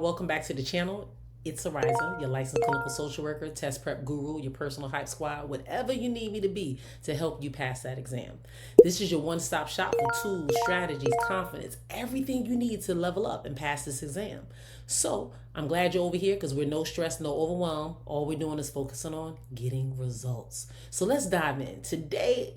welcome back to the channel. It's Ariza, your licensed clinical social worker, test prep guru, your personal hype squad, whatever you need me to be to help you pass that exam. This is your one-stop shop for tools, strategies, confidence, everything you need to level up and pass this exam. So I'm glad you're over here because we're no stress, no overwhelm. All we're doing is focusing on getting results. So let's dive in. Today,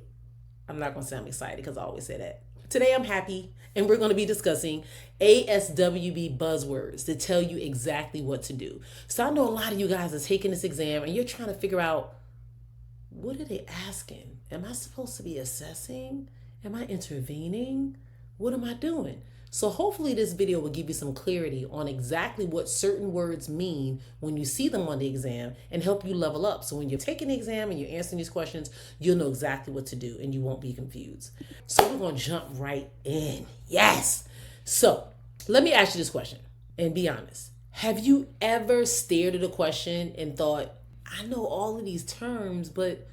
I'm not going to say I'm excited because I always say that. Today I'm happy and we're going to be discussing ASWB Buzzwords to tell you exactly what to do. So I know a lot of you guys are taking this exam and you're trying to figure out, what are they asking? Am I supposed to be assessing? Am I intervening? What am I doing? So hopefully this video will give you some clarity on exactly what certain words mean when you see them on the exam and help you level up. So when you're taking the exam and you're answering these questions, you'll know exactly what to do and you won't be confused. So we're going to jump right in. Yes. So let me ask you this question and be honest. Have you ever stared at a question and thought, I know all of these terms, but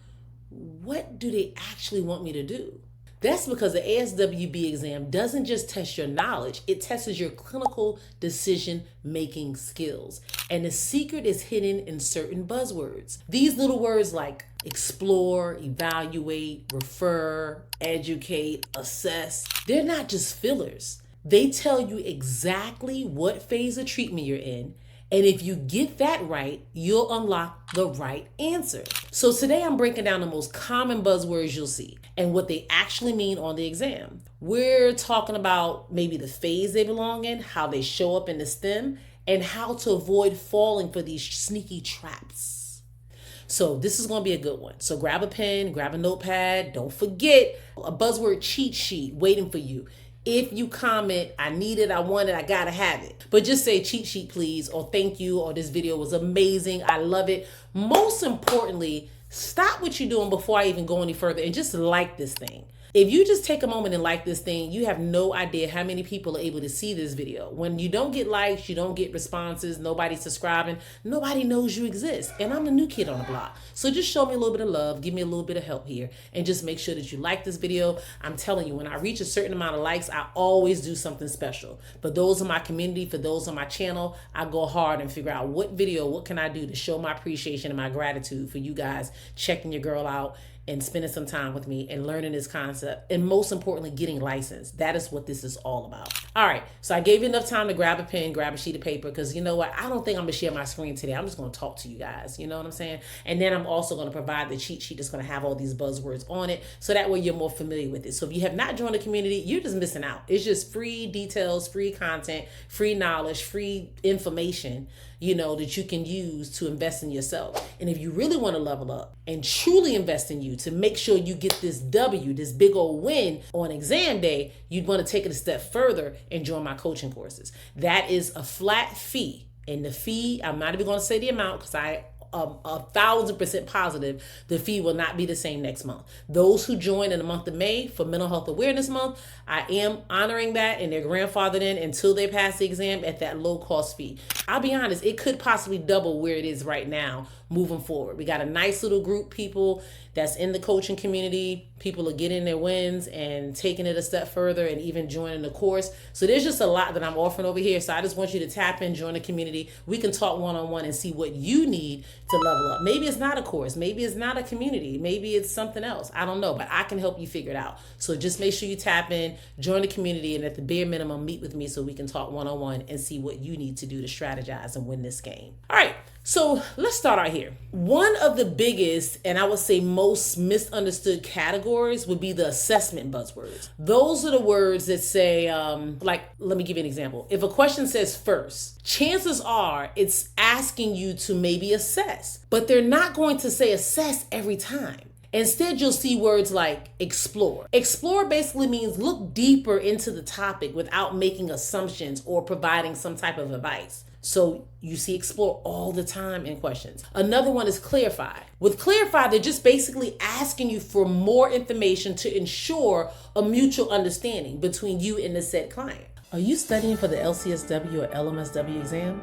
what do they actually want me to do? That's because the ASWB exam doesn't just test your knowledge, it tests your clinical decision-making skills. And the secret is hidden in certain buzzwords. These little words like explore, evaluate, refer, educate, assess, they're not just fillers. They tell you exactly what phase of treatment you're in. And if you get that right, you'll unlock the right answer. So today I'm breaking down the most common buzzwords you'll see and what they actually mean on the exam. We're talking about maybe the phase they belong in, how they show up in the STEM, and how to avoid falling for these sneaky traps. So this is going to be a good one. So grab a pen, grab a notepad. Don't forget a buzzword cheat sheet waiting for you. If you comment, I need it, I want it, I gotta have it. But just say cheat sheet, please, or thank you, or this video was amazing, I love it. Most importantly, stop what you're doing before I even go any further and just like this thing. If you just take a moment and like this thing, you have no idea how many people are able to see this video. When you don't get likes, you don't get responses, nobody's subscribing, nobody knows you exist. And I'm the new kid on the block. So just show me a little bit of love, give me a little bit of help here, and just make sure that you like this video. I'm telling you, when I reach a certain amount of likes, I always do something special. For those in my community, for those on my channel, I go hard and figure out what video, what can I do to show my appreciation and my gratitude for you guys checking your girl out and spending some time with me and learning this concept, and most importantly, getting licensed. That is what this is all about. All right, so I gave you enough time to grab a pen, grab a sheet of paper, because you know what? I don't think I'm gonna share my screen today. I'm just gonna talk to you guys, you know what I'm saying? And then I'm also gonna provide the cheat sheet that's gonna have all these buzzwords on it, so that way you're more familiar with it. So if you have not joined the community, you're just missing out. It's just free details, free content, free knowledge, free information, you know, that you can use to invest in yourself. And if you really want to level up and truly invest in you to make sure you get this W, this big old win on exam day, you'd want to take it a step further and join my coaching courses. That is a flat fee. And the fee, I'm not even going to say the amount because I 1,000% positive the fee will not be the same next month. Those who join in the month of May for Mental Health Awareness Month, I am honoring that and they're grandfathered in until they pass the exam at that low cost fee. I'll be honest, it could possibly double where it is right now moving forward. We got a nice little group people that's in the coaching community. People are getting their wins and taking it a step further and even joining the course. So there's just a lot that I'm offering over here. So I just want you to tap in, join the community. We can talk one-on-one and see what you need to level up. Maybe it's not a course. Maybe it's not a community. Maybe it's something else. I don't know, but I can help you figure it out. So just make sure you tap in, join the community, and at the bare minimum, meet with me so we can talk one-on-one and see what you need to do to strategize and win this game. All right. So let's start out here. One of the biggest, and I would say most misunderstood categories would be the assessment buzzwords. Those are the words that say, like, let me give you an example. If a question says first, chances are it's asking you to maybe assess, but they're not going to say assess every time. Instead, you'll see words like explore. Explore basically means look deeper into the topic without making assumptions or providing some type of advice. So you see explore all the time in questions. Another one is clarify. With clarify, they're just basically asking you for more information to ensure a mutual understanding between you and the said client. Are you studying for the LCSW or LMSW exam?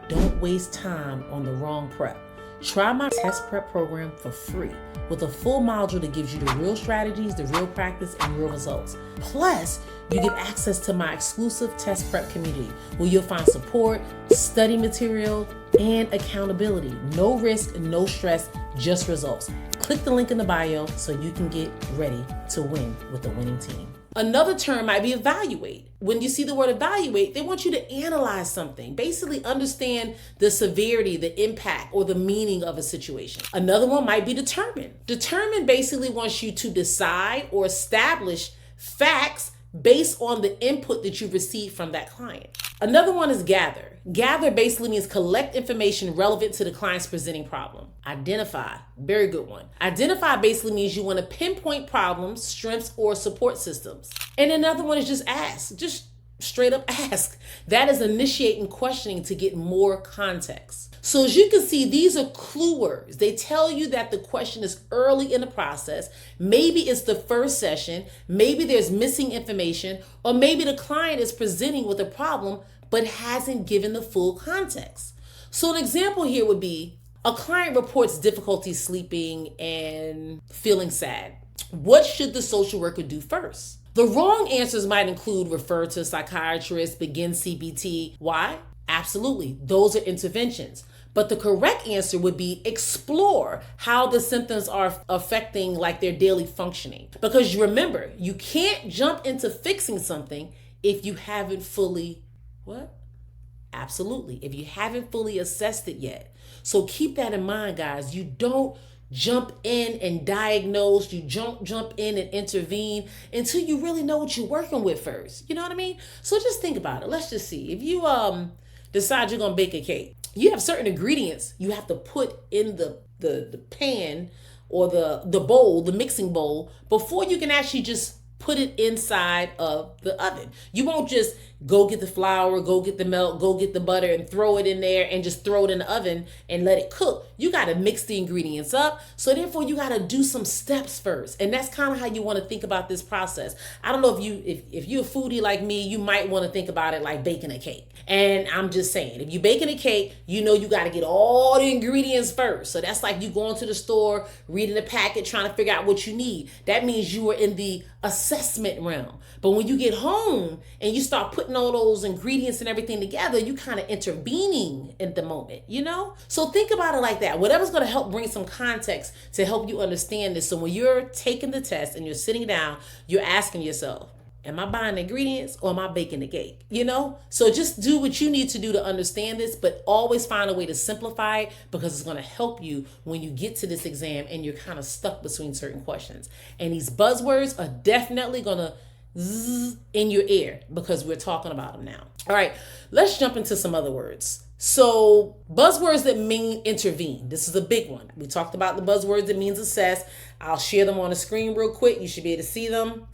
Don't waste time on the wrong prep. Try my test prep program for free with a full module that gives you the real strategies, the real practice, and real results. Plus, you get access to my exclusive test prep community where you'll find support, study material, and accountability. No risk, no stress, just results. Click the link in the bio so you can get ready to win with a winning team. Another term might be evaluate. When you see the word evaluate, they want you to analyze something. Basically understand the severity, the impact, or the meaning of a situation. Another one might be determine. Determine basically wants you to decide or establish facts based on the input that you received from that client. Another one is gather. Gather basically means collect information relevant to the client's presenting problem. Identify, very good one. Identify basically means you want to pinpoint problems, strengths, or support systems. And another one is just ask, just straight up ask. That is initiating questioning to get more context. So as you can see, these are clue words. They tell you that the question is early in the process. Maybe it's the first session, maybe there's missing information, or maybe the client is presenting with a problem but hasn't given the full context. So an example here would be a client reports difficulty sleeping and feeling sad. What should the social worker do first? The wrong answers might include refer to a psychiatrist, begin CBT. Why? Absolutely, those are interventions. But the correct answer would be explore how the symptoms are affecting like their daily functioning. Because you remember, you can't jump into fixing something if you haven't fully, what? Absolutely, if you haven't fully assessed it yet. So keep that in mind, guys. You don't jump in and diagnose, you jump in and intervene until you really know what you're working with first. You know what I mean? So just think about it. Let's just see. If you decide you're gonna bake a cake, you have certain ingredients you have to put in the pan or the bowl, the mixing bowl, before you can actually just put it inside of the oven. You won't just go get the flour, go get the milk, go get the butter and throw it in there and just throw it in the oven and let it cook. You got to mix the ingredients up. So therefore you got to do some steps first. And that's kind of how you want to think about this process. I don't know if you're a foodie like me, you might want to think about it like baking a cake. And I'm just saying, if you're baking a cake, you know you got to get all the ingredients first. So that's like you going to the store, reading the packet, trying to figure out what you need. That means you are in the assessment realm. But when you get home and you start putting all those ingredients and everything together, you kind of intervening in the moment, you know? So think about it like that. Whatever's going to help bring some context to help you understand this. So when you're taking the test and you're sitting down, you're asking yourself, am I buying the ingredients or am I baking the cake? You know? So just do what you need to do to understand this, but always find a way to simplify it because it's going to help you when you get to this exam and you're kind of stuck between certain questions. And these buzzwords are definitely going to zzz in your ear because we're talking about them now. All right, let's jump into some other words. So buzzwords that mean intervene. This is a big one. We talked about the buzzwords that means assess. I'll share them on the screen real quick. You should be able to see them.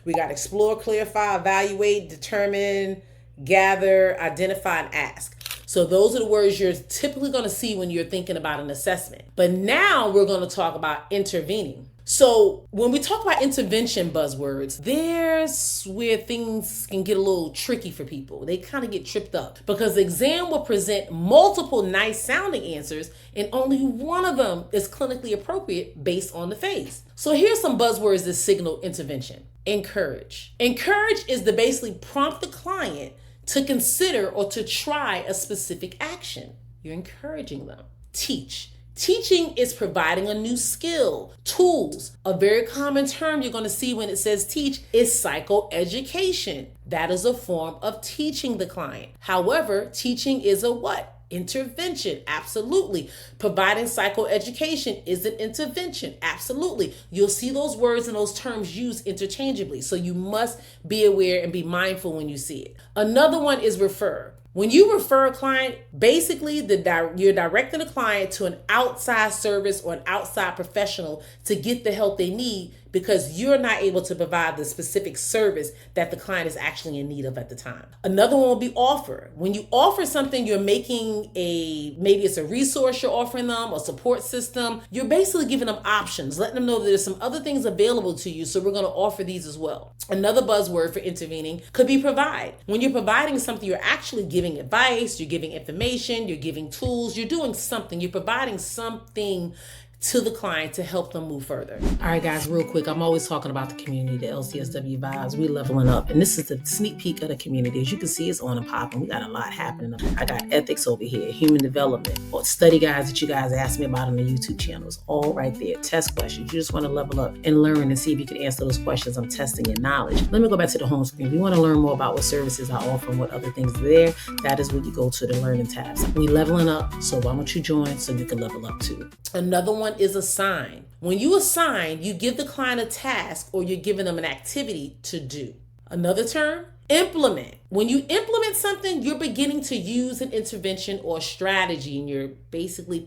We got explore, clarify, evaluate, determine, gather, identify, and ask. So those are the words you're typically going to see when you're thinking about an assessment. But now we're going to talk about intervening. So when we talk about intervention buzzwords, there's where things can get a little tricky for people. They kind of get tripped up because the exam will present multiple nice sounding answers and only one of them is clinically appropriate based on the phase. So here's some buzzwords that signal intervention. Encourage. Encourage is to basically prompt the client to consider or to try a specific action. You're encouraging them. Teach. Teaching is providing a new skill, tools. A very common term you're going to see when it says teach is psychoeducation. That is a form of teaching the client. However, teaching is a what? Intervention. Absolutely. Providing psychoeducation is an intervention. Absolutely. You'll see those words and those terms used interchangeably. So you must be aware and be mindful when you see it. Another one is refer. When you refer a client, basically you're directing a client to an outside service or an outside professional to get the help they need because you're not able to provide the specific service that the client is actually in need of at the time. Another one will be offer. When you offer something, you're making maybe it's a resource you're offering them, a support system. You're basically giving them options, letting them know that there's some other things available to you, so we're going to offer these as well. Another buzzword for intervening could be provide. When you're providing something, you're actually giving giving advice, you're giving information, you're giving tools, you're doing something, you're providing something to the client to help them move further. All right, guys, real quick, I'm always talking about the community, the LCSW vibes. We leveling up, and this is the sneak peek of the community. As you can see, it's on and popping. We got a lot happening. I got ethics over here, human development, or study guides that you guys asked me about on the YouTube channels, all right there. Test questions. You just want to level up and learn and see if you can answer those questions. I'm testing your knowledge. Let me go back to the home screen. If you want to learn more about what services I offer and what other things are there, that is where you go to the learning tabs. We leveling up, so why don't you join so you can level up too? Another one is assign. When you assign, you give the client a task or you're giving them an activity to do. Another term, implement. When you implement something, you're beginning to use an intervention or strategy, and you're basically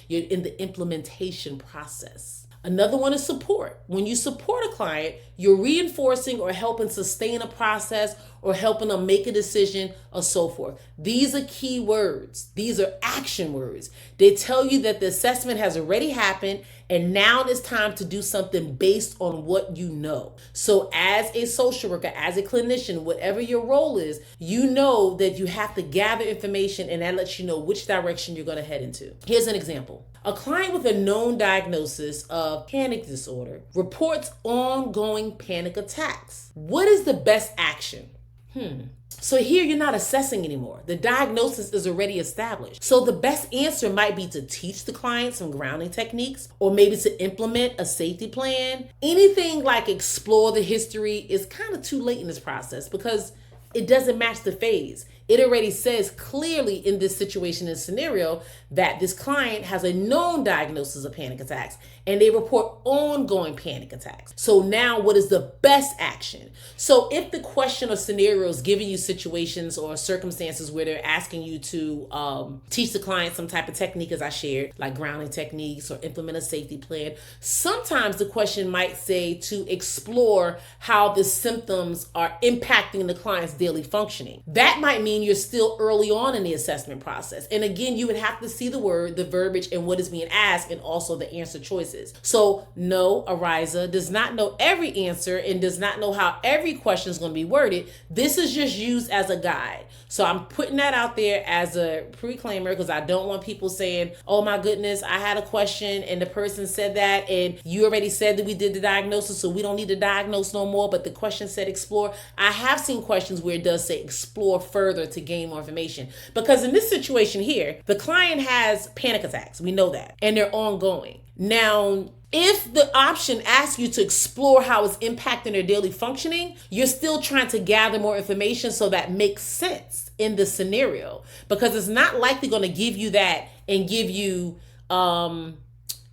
you're in the implementation process. Another one is support. When you support a client, you're reinforcing or helping sustain a process or helping them make a decision or so forth. These are key words. These are action words. They tell you that the assessment has already happened and now it's time to do something based on what you know. So as a social worker, as a clinician, whatever your role is, you know that you have to gather information, and that lets you know which direction you're going to head into. Here's an example. A client with a known diagnosis of panic disorder reports ongoing panic attacks. What is the best action? So here you're not assessing anymore. The diagnosis is already established. So the best answer might be to teach the client some grounding techniques, or maybe to implement a safety plan. Anything like explore the history is kind of too late in this process because it doesn't match the phase. It already says clearly in this situation and scenario that this client has a known diagnosis of panic attacks and they report ongoing panic attacks. So now what is the best action? So if the question or scenario is giving you situations or circumstances where they're asking you to teach the client some type of technique, as I shared, like grounding techniques or implement a safety plan, sometimes the question might say to explore how the symptoms are impacting the client's daily functioning. That might mean you're still early on in the assessment process. And again, you would have to see the word, the verbiage, and what is being asked, and also the answer choices. So no, Ariza does not know every answer and does not know how every question is going to be worded. This is just used as a guide. So I'm putting that out there as a preclaimer because I don't want people saying, oh my goodness, I had a question and the person said that and you already said that we did the diagnosis, so we don't need to diagnose no more, but the question said explore. I have seen questions where it does say explore further to gain more information, because in this situation here, the client has panic attacks. We know that, and they're ongoing. Now, if the option asks you to explore how it's impacting their daily functioning, you're still trying to gather more information so that makes sense in the scenario, because it's not likely going to give you that and give you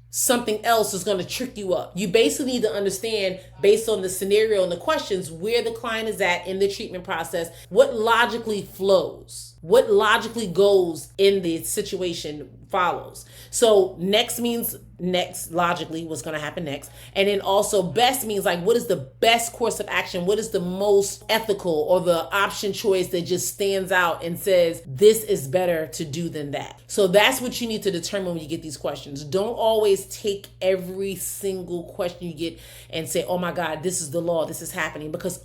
something else is going to trick you up. You basically need to understand, based on the scenario and the questions, where the client is at in the treatment process, what logically flows, what logically goes in the situation follows. So next means next, logically, what's going to happen next. And then also best means like, what is the best course of action? What is the most ethical, or the option choice that just stands out and says, this is better to do than that. So that's what you need to determine when you get these questions. Don't always take every single question you get and say, oh my God, this is the law, this is happening. Because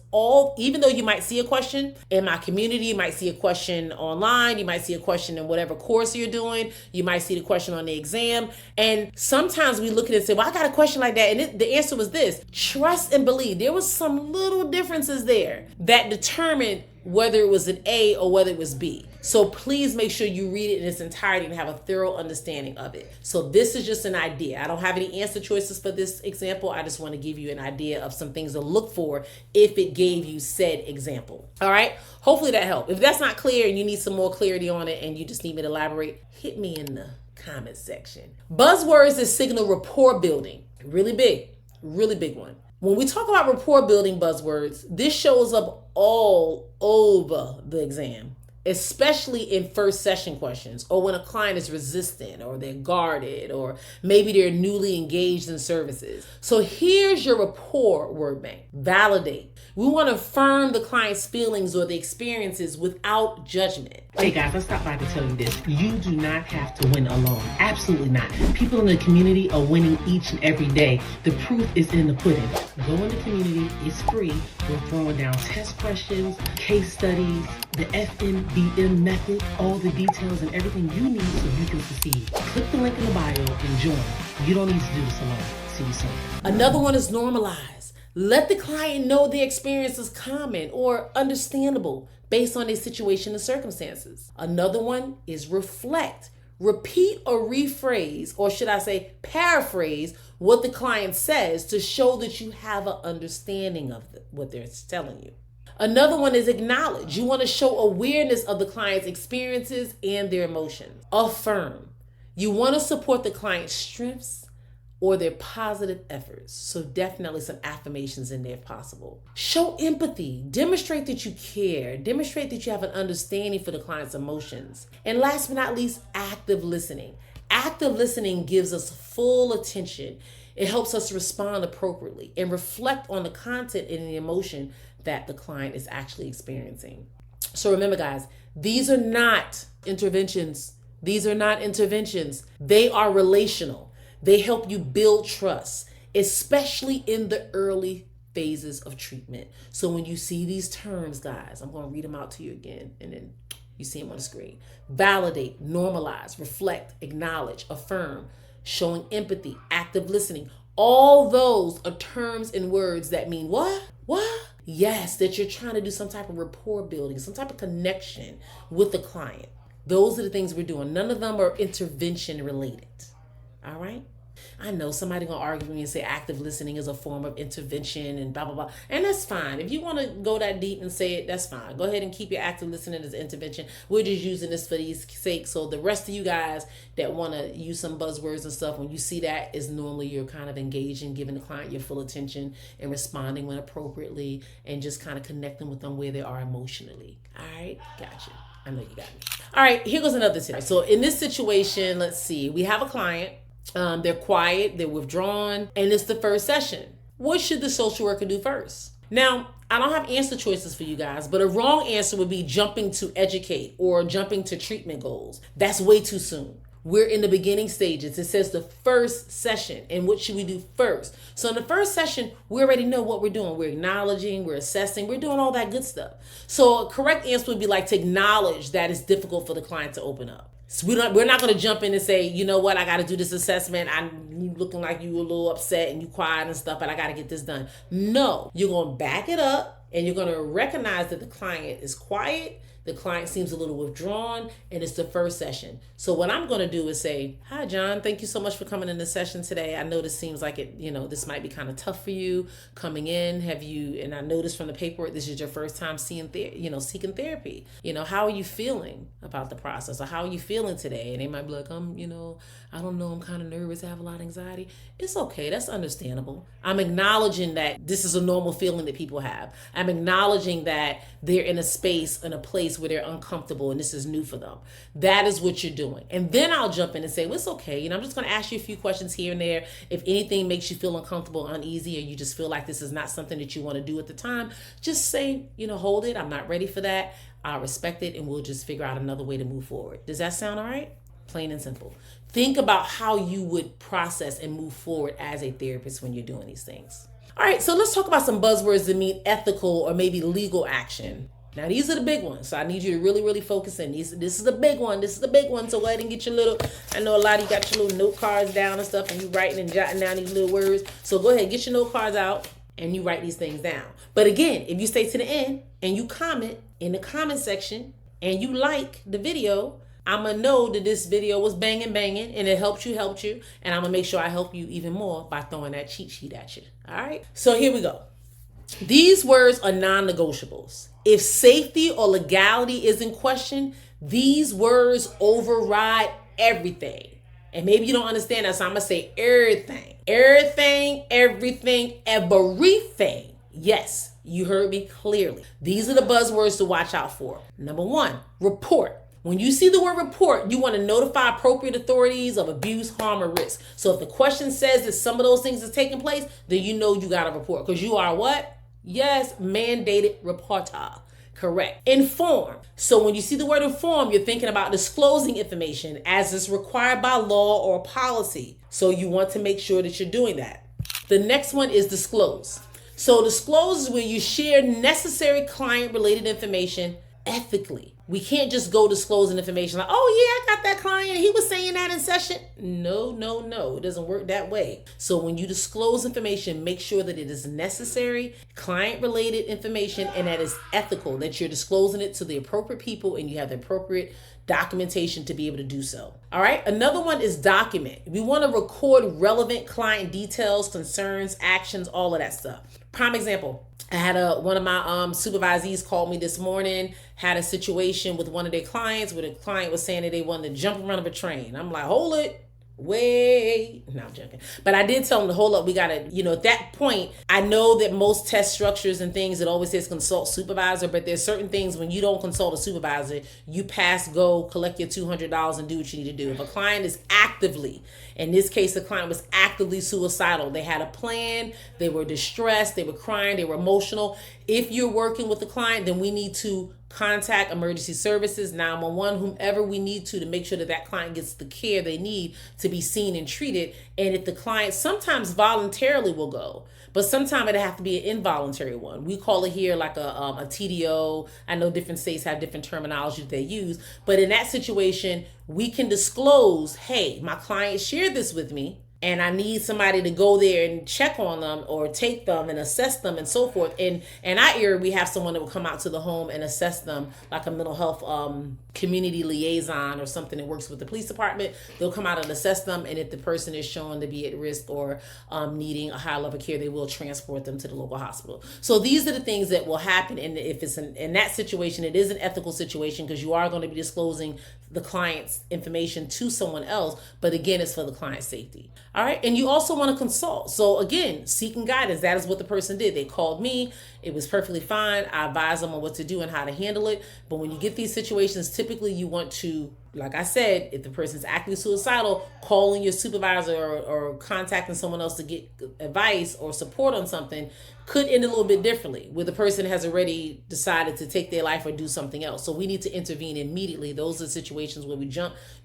even though you might see a question in my community, you might see a question online, you might see a question in whatever course you're doing, you might see the question on the exam, and sometimes we look at it and say, well, I got a question like that, and the answer was this. Trust and believe. There was some little differences there that determined whether it was an A or whether it was B. So please make sure you read it in its entirety and have a thorough understanding of it. So this is just an idea. I don't have any answer choices for this example. I just want to give you an idea of some things to look for if it gave you said example. All right. Hopefully that helped. If that's not clear and you need some more clarity on it and you just need me to elaborate, hit me in the comment section. Buzzwords is signal rapport building. Really big one. When we talk about rapport building buzzwords, this shows up all over the exam, especially in first session questions, or when a client is resistant, or they're guarded, or maybe they're newly engaged in services. So here's your rapport word bank. Validate. We want to affirm the client's feelings or the experiences without judgment. Hey guys, I stopped by to tell you this. You do not have to win alone. Absolutely not. People in the community are winning each and every day. The proof is in the pudding. Go in the community. It's free. We're throwing down test questions, case studies, the FNBM method, all the details and everything you need so you can succeed. Click the link in the bio and join. You don't need to do this alone. See you soon. Another one is normalize. Let the client know their experience is common or understandable based on their situation and circumstances. Another one is reflect. Repeat or rephrase, or should I say paraphrase, what the client says to show that you have an understanding of what they're telling you. Another one is acknowledge. You want to show awareness of the client's experiences and their emotions. Affirm. You want to support the client's strengths or their positive efforts. So definitely some affirmations in there if possible. Show empathy. Demonstrate that you care. Demonstrate that you have an understanding for the client's emotions. And last but not least, active listening. Active listening gives us full attention. It helps us respond appropriately and reflect on the content and the emotion that the client is actually experiencing. So remember guys, these are not interventions. These are not interventions. They are relational. They help you build trust, especially in the early phases of treatment. So when you see these terms, guys, I'm going to read them out to you again, and then you see them on the screen. Validate, normalize, reflect, acknowledge, affirm, showing empathy, active listening. All those are terms and words that mean what? What? Yes, that you're trying to do some type of rapport building, some type of connection with the client. Those are the things we're doing. None of them are intervention related. All right. I know somebody gonna argue with me and say active listening is a form of intervention and blah, blah, blah. And that's fine. If you want to go that deep and say it, that's fine. Go ahead and keep your active listening as intervention. We're just using this for these sake. So the rest of you guys that want to use some buzzwords and stuff, when you see that, is normally you're kind of engaging, giving the client your full attention and responding when appropriately and just kind of connecting with them where they are emotionally. All right. Gotcha. I know you got me. All right. Here goes another tip. So in this situation, let's see. We have a client. They're quiet, they're withdrawn, and it's the first session. What should the social worker do first? Now, I don't have answer choices for you guys, but a wrong answer would be jumping to educate or jumping to treatment goals. That's way too soon. We're in the beginning stages. It says the first session, and what should we do first? So in the first session, we already know what we're doing. We're acknowledging, we're assessing, we're doing all that good stuff. So a correct answer would be like to acknowledge that it's difficult for the client to open up. So we're not going to jump in and say, you know what, I got to do this assessment. You looking like you were a little upset and you quiet and stuff, but I got to get this done. No, you're going to back it up and you're going to recognize that the client is quiet. The client seems a little withdrawn, and it's the first session. So what I'm going to do is say, hi, John, thank you so much for coming in the session today. I know this seems like this might be kind of tough for you coming in. And I noticed from the paperwork, this is your first time seeking therapy. How are you feeling about the process, or how are you feeling today? And they might be like, I don't know, I'm kind of nervous, I have a lot of anxiety. It's okay, that's understandable. I'm acknowledging that this is a normal feeling that people have. I'm acknowledging that they're in a place where they're uncomfortable and this is new for them. That is what you're doing. And then I'll jump in and say, well, it's okay. I'm just going to ask you a few questions here and there. If anything makes you feel uncomfortable, uneasy, or you just feel like this is not something that you want to do at the time, just say, hold it. I'm not ready for that. I'll respect it, and we'll just figure out another way to move forward. Does that sound all right? Plain and simple. Think about how you would process and move forward as a therapist when you're doing these things. All right, so let's talk about some buzzwords that mean ethical or maybe legal action. Now, these are the big ones, so I need you to really, really focus in. This is the big one. This is the big one. So go ahead and get your I know a lot of you got your little note cards down and stuff, and you writing and jotting down these little words. So go ahead, get your note cards out, and you write these things down. But again, if you stay to the end and you comment in the comment section and you like the video, I'm going to know that this video was banging, and it helped you, and I'm going to make sure I help you even more by throwing that cheat sheet at you. All right? So here we go. These words are non-negotiables. If safety or legality is in question, these words override everything. And maybe you don't understand that, so I'm going to say everything. Everything, everything, everything. Yes, you heard me clearly. These are the buzzwords to watch out for. Number 1, report. When you see the word report, you want to notify appropriate authorities of abuse, harm, or risk. So if the question says that some of those things is taking place, then you know you got to report, because you are what? Yes, mandated reporter. Correct. Inform. So when you see the word inform, you're thinking about disclosing information as is required by law or policy. So you want to make sure that you're doing that. The next one is disclose. So disclose is where you share necessary client-related information ethically. We can't just go disclosing information like, oh yeah, I got that client, he was saying that in session. No. It doesn't work that way. So when you disclose information, make sure that it is necessary, client-related information, and that is ethical, that you're disclosing it to the appropriate people and you have the appropriate documentation to be able to do so. All right. Another one is document. We want to record relevant client details, concerns, actions, all of that stuff. Prime example. I had one of my supervisees called me this morning, had a situation with one of their clients where the client was saying that they wanted to jump in front of a train. I'm like, hold it. Wait, no, I'm joking. But I did tell them to hold up. We got to, at that point, I know that most test structures and things, it always says consult supervisor, but there's certain things when you don't consult a supervisor, you pass go, collect your $200 and do what you need to do. If a client is actively, in this case, the client was actively suicidal, they had a plan, they were distressed, they were crying, they were emotional. If you're working with the client, then we need to contact emergency services, 911, whomever we need to make sure that that client gets the care they need to be seen and treated. And if the client sometimes voluntarily will go, but sometimes it'll have to be an involuntary one. We call it here like a TDO. I know different states have different terminology that they use, but in that situation, we can disclose, hey, my client shared this with me, and I need somebody to go there and check on them or take them and assess them and so forth. And in our area, we have someone that will come out to the home and assess them, like a mental health community liaison or something that works with the police department. They'll come out and assess them. And if the person is shown to be at risk or needing a high level of care, they will transport them to the local hospital. So these are the things that will happen. And if it's in that situation, it is an ethical situation because you are going to be disclosing the client's information to someone else. But again, it's for the client's safety. All right. And you also want to consult. So again, seeking guidance. That is what the person did. They called me. It was perfectly fine. I advised them on what to do and how to handle it. But when you get these situations, typically you want to, like I said, if the person's actively suicidal, calling your supervisor or contacting someone else to get advice or support on something could end a little bit differently, where the person has already decided to take their life or do something else. So we need to intervene immediately. Those are situations where we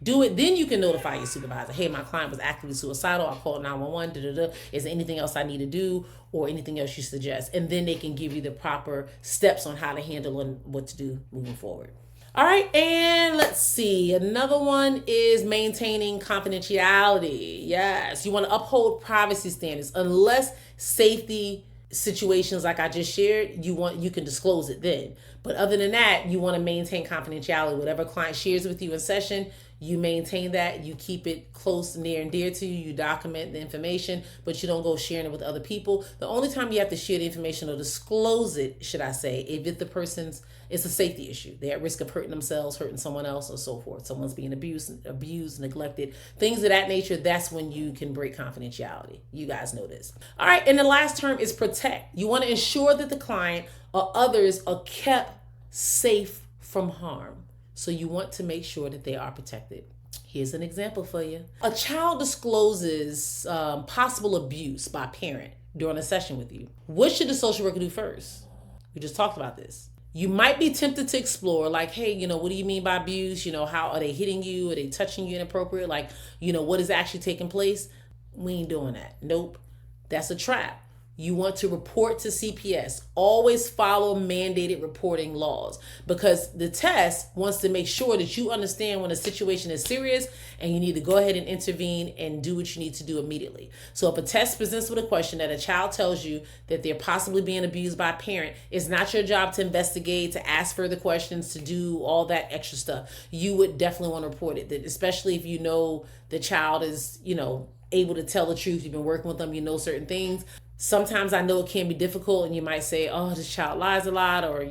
do it. Then you can notify your supervisor. Hey, my client was actively suicidal. I called 911. Is there anything else I need to do or anything else you suggest? And then they can give you the proper steps on how to handle and what to do moving forward. All right, and let's see. Another one is maintaining confidentiality. Yes, you want to uphold privacy standards. Unless safety situations like I just shared, you can disclose it then. But other than that, you want to maintain confidentiality. Whatever client shares with you in session, you maintain that. You keep it close, near and dear to you. You document the information, but you don't go sharing it with other people. The only time you have to share the information or disclose it, should I say, if it's a safety issue. They're at risk of hurting themselves, hurting someone else, or so forth. Someone's being abused, neglected, things of that nature. That's when you can break confidentiality. You guys know this. All right, and the last term is protect. You want to ensure that the client or others are kept safe from harm. So you want to make sure that they are protected. Here's an example for you. A child discloses possible abuse by a parent during a session with you. What should the social worker do first? We just talked about this. You might be tempted to explore, like, hey, what do you mean by abuse? How are they hitting you? Are they touching you inappropriate? Like, what is actually taking place? We ain't doing that. Nope. That's a trap. You want to report to CPS. Always follow mandated reporting laws, because the test wants to make sure that you understand when a situation is serious and you need to go ahead and intervene and do what you need to do immediately. So if a test presents with a question that a child tells you that they're possibly being abused by a parent, it's not your job to investigate, to ask further questions, to do all that extra stuff. You would definitely want to report it, especially if you know the child is, able to tell the truth. You've been working with them, certain things. Sometimes I know it can be difficult and you might say, oh, this child lies a lot, or,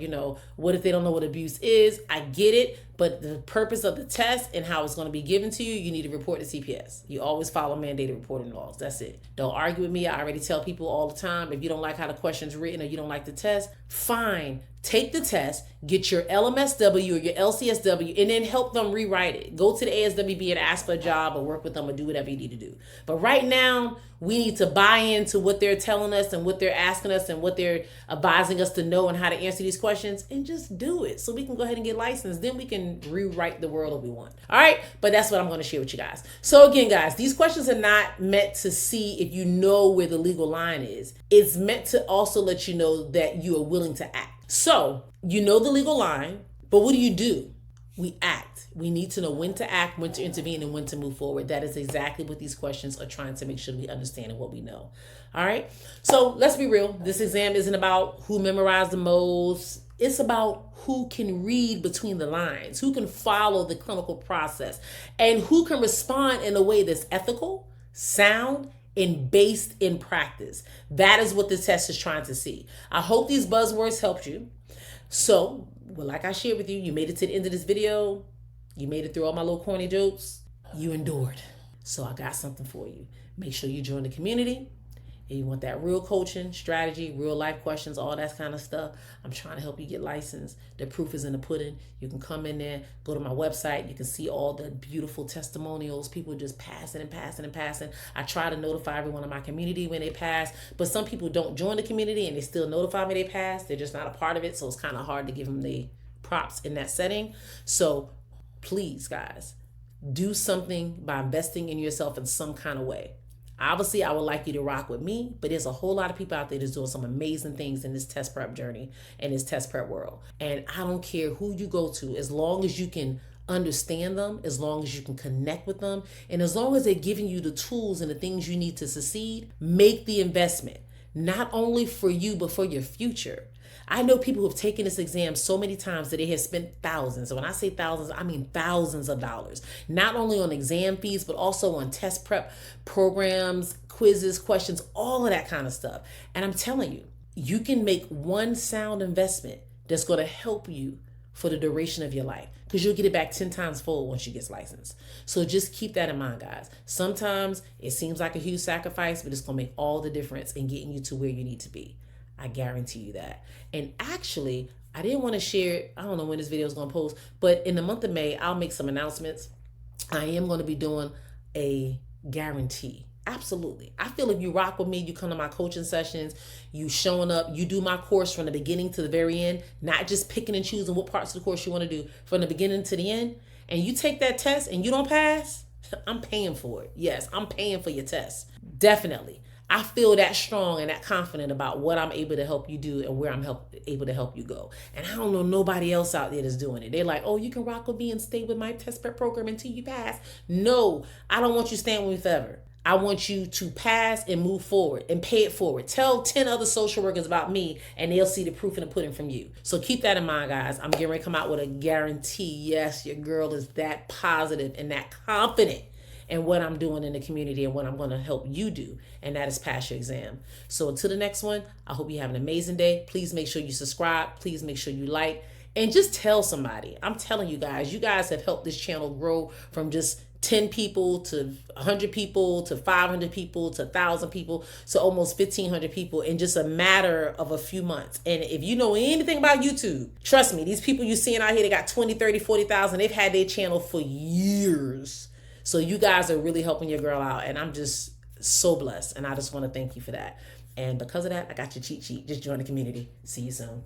what if they don't know what abuse is? I get it. But the purpose of the test and how it's going to be given to you, you need to report to CPS. You always follow mandated reporting laws. That's it. Don't argue with me. I already tell people all the time, if you don't like how the question's written or you don't like the test, fine. Take the test, get your LMSW or your LCSW, and then help them rewrite it. Go to the ASWB and ask for a job or work with them or do whatever you need to do. But right now, we need to buy into what they're telling telling us and what they're asking us and what they're advising us to know and how to answer these questions, and just do it so we can go ahead and get licensed. Then we can rewrite the world if we want. All right, but that's what I'm going to share with you guys. So again, guys, these questions are not meant to see if you know where the legal line is. It's meant to also let you know that you are willing to act. So you know the legal line, but what do? We act. We need to know when to act, when to intervene, and when to move forward. That is exactly what these questions are trying to make sure we understand and what we know. All right. So let's be real. This exam isn't about who memorized the most. It's about who can read between the lines, who can follow the clinical process, and who can respond in a way that's ethical, sound, and based in practice. That is what this test is trying to see. I hope these buzzwords helped you. So, well, like I shared with you, you made it to the end of this video. You made it through all my little corny jokes. You endured. So I got something for you. Make sure you join the community. If you want that real coaching, strategy, real life questions, all that kind of stuff, I'm trying to help you get licensed. The proof is in the pudding. You can come in there, go to my website. You can see all the beautiful testimonials. People just passing and passing and passing. I try to notify everyone in my community when they pass, but some people don't join the community and they still notify me they passed. They're just not a part of it, so it's kind of hard to give them the props in that setting. So please, guys, do something by investing in yourself in some kind of way. Obviously, I would like you to rock with me, but there's a whole lot of people out there that's doing some amazing things in this test prep journey and this test prep world. And I don't care who you go to, as long as you can understand them, as long as you can connect with them, and as long as they're giving you the tools and the things you need to succeed, make the investment, not only for you, but for your future. I know people who have taken this exam so many times that they have spent thousands. And when I say thousands, I mean thousands of dollars, not only on exam fees, but also on test prep programs, quizzes, questions, all of that kind of stuff. And I'm telling you, you can make one sound investment that's going to help you for the duration of your life, because you'll get it back 10 times fold once you get licensed. So just keep that in mind, guys. Sometimes it seems like a huge sacrifice, but it's going to make all the difference in getting you to where you need to be. I guarantee you that. And actually, I didn't want to share, I don't know when this video is going to post, but in the month of May, I'll make some announcements. I am going to be doing a guarantee. Absolutely. I feel if you rock with me, you come to my coaching sessions, you showing up, you do my course from the beginning to the very end, not just picking and choosing what parts of the course you want to do from the beginning to the end, and you take that test and you don't pass, I'm paying for it. Yes, I'm paying for your test. Definitely. I feel that strong and that confident about what I'm able to help you do and where I'm able to help you go. And I don't know nobody else out there that's doing it. They're like, oh, you can rock with me and stay with my test prep program until you pass. No, I don't want you staying with me forever. I want you to pass and move forward and pay it forward. Tell 10 other social workers about me and they'll see the proof in the pudding from you. So keep that in mind, guys. I'm getting ready to come out with a guarantee. Yes, your girl is that positive and that confident and what I'm doing in the community and what I'm going to help you do, and that is pass your exam. So until the next one, I hope you have an amazing day. Please make sure you subscribe. Please make sure you like, and just tell somebody. I'm telling you guys have helped this channel grow from just 10 people to 100 people to 500 people to 1,000 people to almost 1,500 people in just a matter of a few months. And if you know anything about YouTube, trust me, these people you're seeing out here, they got 20, 30, 40,000. They've had their channel for years. So you guys are really helping your girl out, and I'm just so blessed, and I just want to thank you for that. And because of that, I got your cheat sheet. Just join the community. See you soon.